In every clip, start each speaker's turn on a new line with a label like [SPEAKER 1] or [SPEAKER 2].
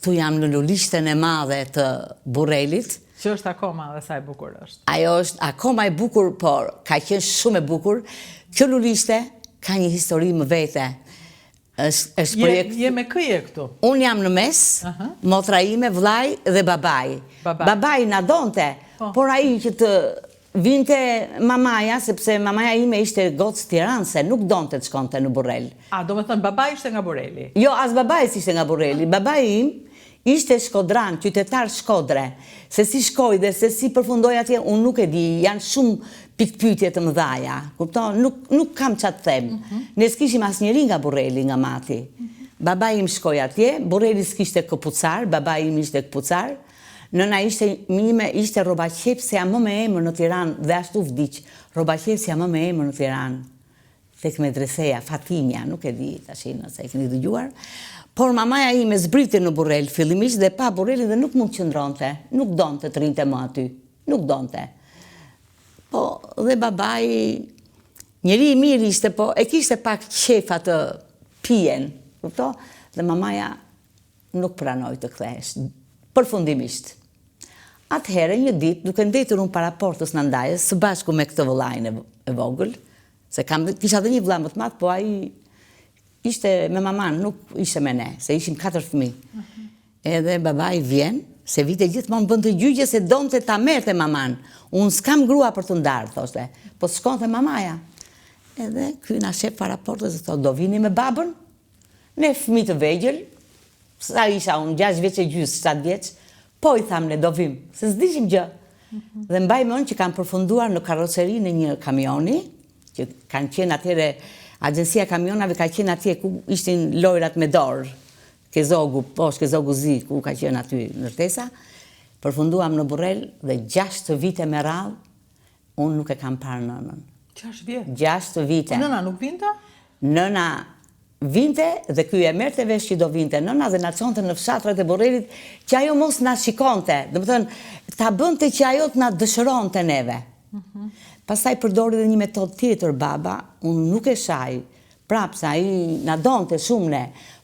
[SPEAKER 1] Ktu jam në lulishten e madhe të Burrelit.
[SPEAKER 2] Që është akoma dhe sa e bukur është.
[SPEAKER 1] Ajo është akoma e bukur, por ka qenë shumë e bukur. Kjo lulishte ka një histori më vete. Është projekt.
[SPEAKER 2] Je me këje këtu?
[SPEAKER 1] Unë jam në mes, motra ime, vllai dhe babai. Babai na donte, por ai që të vinte mamaja, sepse mamaja ime ishte gocë Tiranëse, nuk donte të shkonte në Burrel.
[SPEAKER 2] Do me thënë, babai ishte nga Burreli?
[SPEAKER 1] Jo, as babai ishte nga Burreli. Babai im ishte shkodran, qytetar Shkodre. Se si shkoj dhe se si përfundoj atje, unë nuk e di, janë shumë pikpyetje të mëdhaja. Kupton, nuk kam çfarë të them. Ne s'kishim asnjëri nga Burreli, nga Mati. Babai im shkoi atje, Burreli s'kishte këpucar, babai im ishte këpucar. Nëna ishte Robaqepsja më me emër në Tiranë dhe ashtu vdiq. Robaqepsja më me emër në Tiranë. Tek medreseja Fatimja, nuk e di tash nëse e keni dëgjuar. Por mamaja ime zbriti në Burrel fillimisht dhe pa Burrelin dhe nuk mund të qëndronte, nuk donte të rinte më aty, nuk donte. Po dhe babai njeri i mirë ishte, po e kishte pak qef atë pijen, kupto? Dhe mamaja nuk pranoi të kthehesh, përfundimisht. Atëherë një ditë, duke ndetur unë para portës në ndajës, së bashku me këtë vëllain e vogël, se kisha dhe një vëlla më të madh, po ai ishte me maman, nuk ishte me ne, se ishim 4 fëmijë. Edhe babai vjen, se vite gjithmonë bënte gjyqje se donte ta merrte maman. Unë s'kam grua për të ndarë, thoshte, po shkonte mamaja. Edhe ky na shep para portës dhe thotë, do vini me babën? Ne fëmijë të vegjël, sa isha unë, 6 vjeç e gjys, 7 vjeç, po i tham ne do vim, se s'dishim gjë. Dhe mbaj mend që kanë përfunduar në karrocerinë e një kamioni, që kanë qenë atëre, agjencia kamionave ka qenë atje ku ishin lojrat me dorë, Kezogu, poshtë Kezogu Zi, ku ka qenë aty në Rtesa. Përfunduam në Burrel dhe 6 vite me radhë, unë nuk e kam parë nënën.
[SPEAKER 2] 6 vjetë?
[SPEAKER 1] 6 vite.
[SPEAKER 2] Nëna nuk vinte?
[SPEAKER 1] Nëna vinte dhe ky e merrte vesh që do vinte nëna dhe na çonte në fshatrat e Burrelit që ajo mos na shikonte. Do të thënë, ta bënte që ajo të na dëshironte neve. Pastaj përdori dhe një metodë tjetër baba, unë nuk e shaj, prapë se ai na donte shumë ne,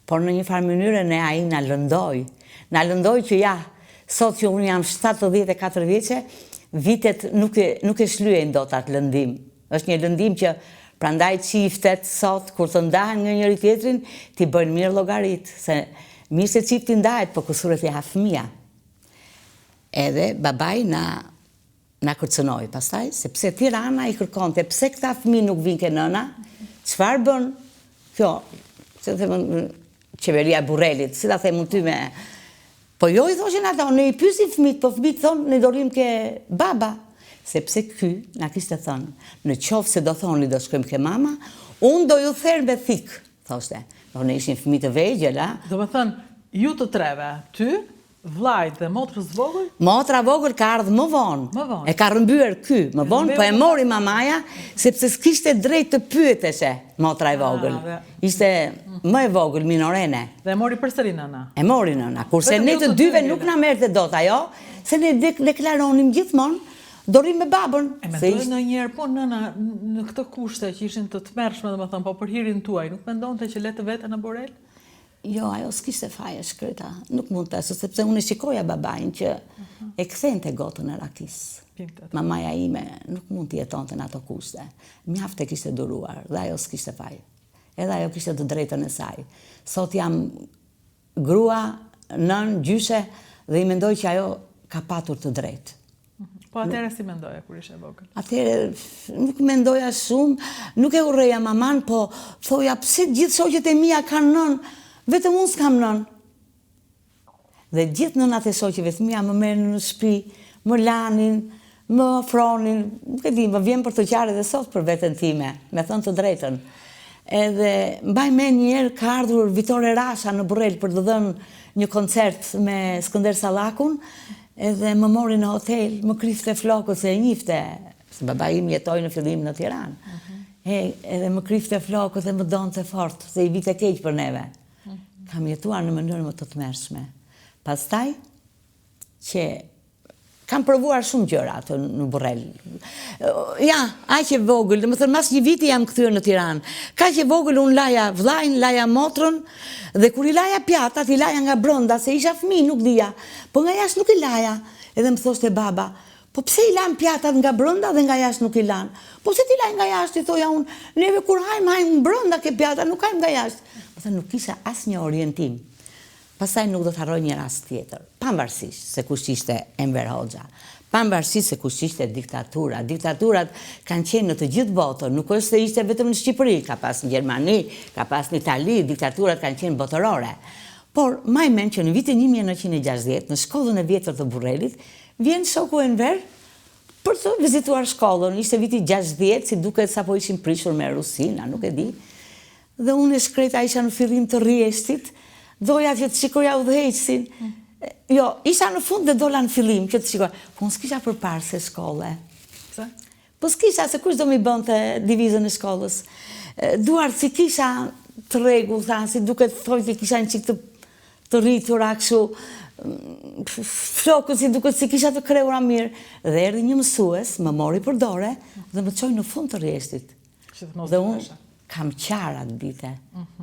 [SPEAKER 1] por në një farë mënyrë ne ai na lëndoi. Na lëndoi që ja, sot që unë jam 74 vjeçe, vitet nuk e shlyen dot atë lëndim. Është një lëndim që prandaj çiftet sot kur të ndahen nga njëri tjetrin, ti bëjnë mirë llogarit, se mirë se çifti ndahet, po kusuret ja fëmia. Edhe babai na kërcënoi pastaj, sepse Tirana i kërkonte, pse këta fëmijë nuk vinë ke nëna? Çfarë bën kjo? Se themën qeveria e Burrelit, si ta them ty me. Po jo i thoshin ata, ne i pyesin fëmijët, po fëmijët thonë ne do rrim ke baba. Sepse ky na kishte thënë, në qoftë se do thoni do shkojmë ke mama, unë do ju therr me thik, thoshte. Do ne ishin fëmijë të vegjël, a?
[SPEAKER 2] Do të thënë, ju të treve, ty, vllajt dhe motrës vogël?
[SPEAKER 1] Motra vogël ka ardhur më vonë.
[SPEAKER 2] Më vonë.
[SPEAKER 1] E ka rrëmbyer ky, më vonë, po e mori mamaja, sepse s'kishte drejt të pyeteshe motra e vogël. Ishte më e vogël, minorene.
[SPEAKER 2] Dhe e mori përsëri nëna?
[SPEAKER 1] E mori nëna, kurse ne të dyve nuk na merrte dot ajo, se ne deklaronim gjithmonë do rrim me babën.
[SPEAKER 2] E mendoj ndonjëherë po nëna në këtë kushte që ishin të tmerrshme, domethënë, po për hirin tuaj, nuk mendonte që le të vete në Burrel?
[SPEAKER 1] Jo, ajo s'kishte faje shkreta, nuk mund të, sepse unë shikoja babain që e kthente gotën e rakis. Mamaja ime nuk mund të jetonte në ato kushte. Mjaft e kishte duruar dhe ajo s'kishte faje. Edhe ajo kishte të drejtën e saj. Sot jam grua, nën, gjyshe dhe i mendoj që ajo ka patur të drejtë.
[SPEAKER 2] Po atëherë si mendoja kur ishe vogël?
[SPEAKER 1] Atëherë nuk mendoja shumë, nuk e urreja maman, po thoja pse gjithë shoqet e mia kanë nën, vetëm unë s'kam nën. Dhe gjithë nënat e shoqeve të mia më merrin në shtëpi, më lanin, më ofronin, nuk e di, më vjen për të qarë edhe sot për veten time, me thënë të drejtën. Edhe mbaj mend një herë ka ardhur Vitore Rasha në Burrel për të dhënë një koncert me Skënder Sallakun. Edhe më mori në hotel, më krifte flokët se e njifte, se babai im jetoi në fillim në Tiranë. Edhe më krifte flokët dhe më donte fort, se i vite keq për neve. Kam jetuar në mënyrë më të tmerrshme. Pastaj që kam provuar shumë gjëra atë në Burrel. Ja, aq e vogël, domethënë mas një viti jam kthyer në Tiranë. Kaq e vogël un laja vllajin, laja motrën dhe kur i laja pjatat, i laja nga brenda se isha fëmijë, nuk dija. Po nga jashtë nuk i laja. Edhe më thoshte baba, po pse i lan pjatat nga brenda dhe nga jashtë nuk i lan? Po pse ti laj nga jashtë, i thoja unë, neve kur hajmë brenda ke pjatat, nuk hajmë nga jashtë. Po thënë nuk kisha asnjë orientim. Pastaj nuk do të harroj një rast tjetër, pavarësisht se kush ishte Enver Hoxha, pavarësisht se kush ishte diktatura. Diktaturat kanë qenë në të gjithë botën, nuk është se ishte vetëm në Shqipëri, ka pas në Gjermani, ka pas në Itali, diktaturat kanë qenë botërore. Por maj mend që në vitin 1960, në shkollën e vjetër të Burrelit, vjen shoku Enver për të vizituar shkollën. Ishte viti 60, si duket sapo ishin prishur me Rusina, nuk e di. Dhe unë e shkreta isha në fillim të rjeshtit, doja që të shikoja udhëheqësin. Jo, isha në fund dhe dola në fillim që të shikoja. Po unë s'kisha përpara se shkolle.
[SPEAKER 2] Pse?
[SPEAKER 1] Po s'kisha se kush do mi bënte divizën e shkollës. Duart si kisha të rregull, si duket thoj që kisha një çik të rritura kështu, flokët si duket si kisha të kreura mirë. Dhe erdhi një mësues, më mori për dore dhe më çoi në fund të rreshtit. Dhe unë kam qara atë dite.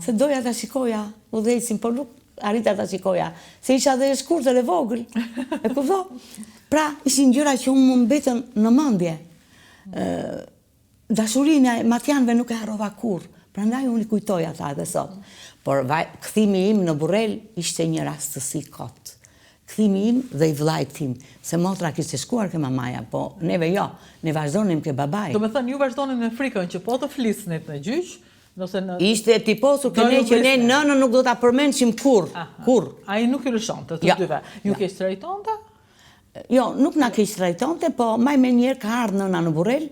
[SPEAKER 1] Se doja ta shikoja udhëheqësin, por nuk arrita ta shikoja. Se isha dhe e shkurtër e vogël. E kupto? Pra, ishin gjëra që unë më mbetën në mendje. Dashurinë e matjanëve nuk e harrova kurrë. Prandaj unë i kujtoj ata edhe sot. Por kthimi im në Burrel ishte një rastësi kot. Kthimi im dhe i vllajt tim, se motra kishte shkuar ke mamaja, po neve jo, ne vazhdonim ke babai.
[SPEAKER 2] Do me thënë, ju vazhdonin me frikën që po të flisnit në gjyq, nëse në...
[SPEAKER 1] Ishte tiposur që ne nënën nuk do ta përmendshim kurr.
[SPEAKER 2] Ai nuk i lëshonte të dyve. Ju keq trajtonte?
[SPEAKER 1] Jo, nuk na keq trajtonte, po maj me njerë ka ardhur nëna në Burrel,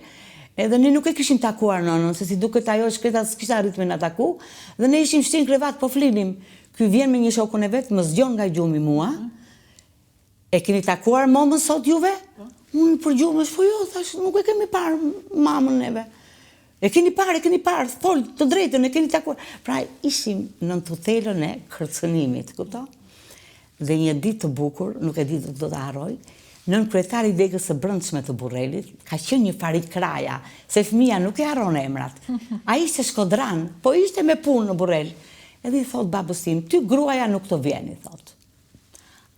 [SPEAKER 1] edhe ne nuk e kishim takuar nënën, se si duket ajo shkreta s'kishte arrit me na taku, dhe ne ishim shtin krevat po flinim. Ky vjen me një shokun e vet, më zgjon nga gjumi mua. E keni takuar momën sot juve? Unë për gjumës, po jo, thash, nuk e kemi parë mamën neve. E keni parë, fol të drejtën, e keni takuar. Pra, ishim në tutelën e kërcënimit, kupto? Dhe një ditë të bukur, nuk e di do të harroj, nën kryetari i degës së brendshme të Burrelit, ka qenë një farik kraja, se fëmia nuk e harron emrat. Ai ishte shkodran, po ishte me punë në Burrel. Edhe i thot babës tim, ty gruaja nuk të vjen, i thot.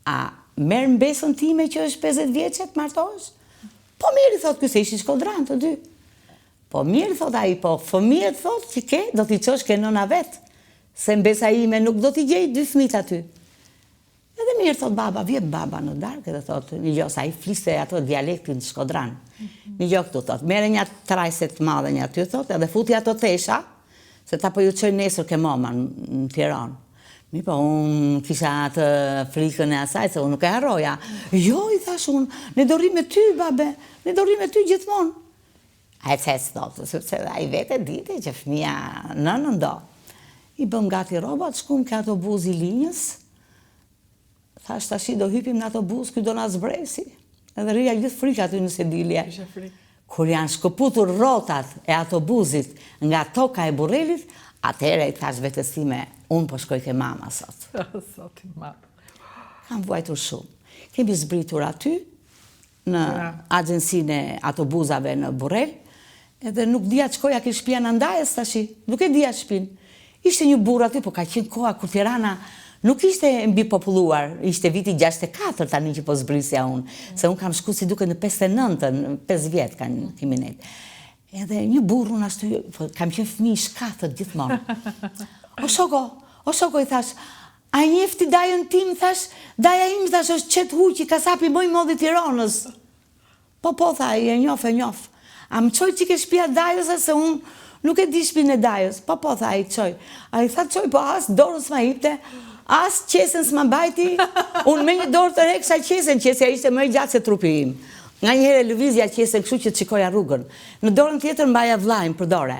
[SPEAKER 1] A merr mbesën time që është 50 vjeçe të martohesh? Po mirë, thot, ky se ishin shkodran të dy. Po mirë, thot ai, po fëmijët thot që ke, do t'i çosh ke nëna vet, se mbesa ime nuk do t'i gjej 2 fëmijët aty. Edhe mirë, thot baba, vjen baba në darkë dhe thot, një gjo, sa i fliste ato dialektin shkodran. Një gjo këtu, thot, mere një trajse të madhe një aty, thot, edhe futi ato tesha, se ta po ju qoj nesër ke mama në Tiranë. Mi po, unë kisha atë frikën e asaj, se unë nuk e harroja. Jo, i thash unë, ne do rri me ty, babe, ne do rri me ty gjithmonë. A e cec, thotë, sepse a i vete dite që fëmia nënën do. I bëm gati robat, shkum ke autobus i linjës, thash tashi do hypim në autobus, ky do na zbresi. Edhe rria gjithë frikë aty në sedilje. Kur janë shkëputur rrotat e autobusit nga toka e Burrelit, atëherë i thash vetes time, unë po shkoj ke mama sot.
[SPEAKER 2] Sot i mama.
[SPEAKER 1] Kam vuajtur shumë. Kemi zbritur aty, në agjensinë e autobusave në Burrel, edhe nuk dija të shkoja ke shtëpia në Ndajës tashi, nuk e dija shtëpinë. Ishte një burr aty, po ka qenë koha kur Tirana nuk ishte mbi populluar, ishte viti 64 tani që po zbrisja unë, se unë kam shku si duke në 59, 5 vjetë kemi net. Edhe një burr unë ashtu, kam qenë fëmijë shkatët gjithmonë. O shoko, i thash, a njefti dajën tim, thash, daja im, thash, është qetë huqi, kasapi moj modhi Tiranës. Po, tha, e njof. A më qoj që ke shtëpia dajës, se unë nuk e di shtëpinë e dajës. Po, tha, i qoj. A i tha qoj, po as dorën s'ma hipte, as qesen s'ma mbajti, unë me një dorë të reksha qesen, qesja ishte më i gjatë se trupi im. Nga njëherë lëvizja qesen kështu që të shikoja rrugën. Në dorën tjetër mbaja vllajin për dore.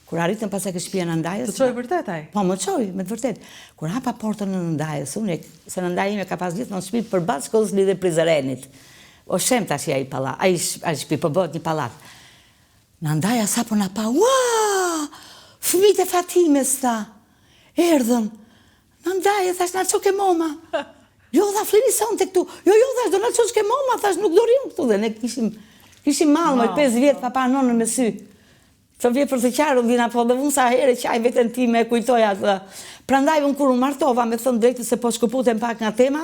[SPEAKER 1] Kur arritëm pas e ke shtëpia në Ndajës...
[SPEAKER 2] Të qoj vërtet ai?
[SPEAKER 1] Po, më qoj, me të vërtet. Kur hapa portën në Ndajës, unë, se në Ndajë ime ka pas gjithmonë shtëpi përballë shkollës lidhe Prizrenit. O shem tash ai pallat, ai shtëpi po bëhet një pallat. Në Ndajë sapo na pa, ua! Fëmijët e Fatimes tha. Erdhën. Në Ndajë thash na ço ke moma. Jo, tha, flini sonte këtu. Jo, thash, do na çosh ke mama, thash, nuk do rrim këtu dhe ne kishim mallë, 5 vjet papa nonën me sy. Që vje për të qarë, dhina po dhe unë sa herë qaj vetën ti me kujtoja atë. Prandaj unë kur unë martova me thënë drejtë se po shkëputem pak nga tema,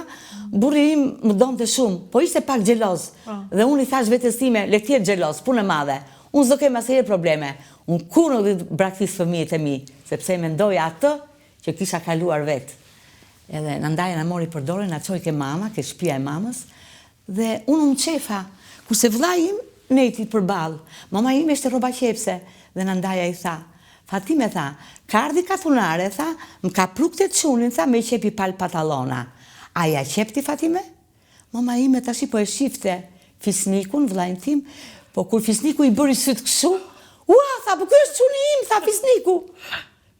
[SPEAKER 1] burri im më donte shumë, po ishte pak xheloz. Dhe unë i thash vetes time, le të jetë xheloz, punë e madhe. Unë s'do kem asnjëherë probleme. Unë kur nuk do braktis fëmijët e mi, sepse mendoja atë që kisha kaluar vetë. Edhe na ndaj na mori për dorë, na çoi ke mama, ke shtëpia e mamës, dhe unë më qefa, kurse vllai im nejti përballë. Mama ime ishte rroba qepse. Dhe në ndaja i tha, Fatime tha, ka ardhi katunare, tha, më ka prukte të qunin, tha, me i qepi pal patalona. A ja qepti, Fatime? Mama ime tashi po e shifte fisnikun, vllajin tim, po kur fisniku i bëri syt kështu, tha, po kjo është quni im, tha fisniku.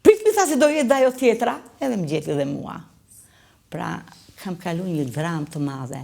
[SPEAKER 1] Pritmi tha se do jetë dajo tjetra, edhe më gjeti dhe mua. Pra, kam kalu një dramë të madhe.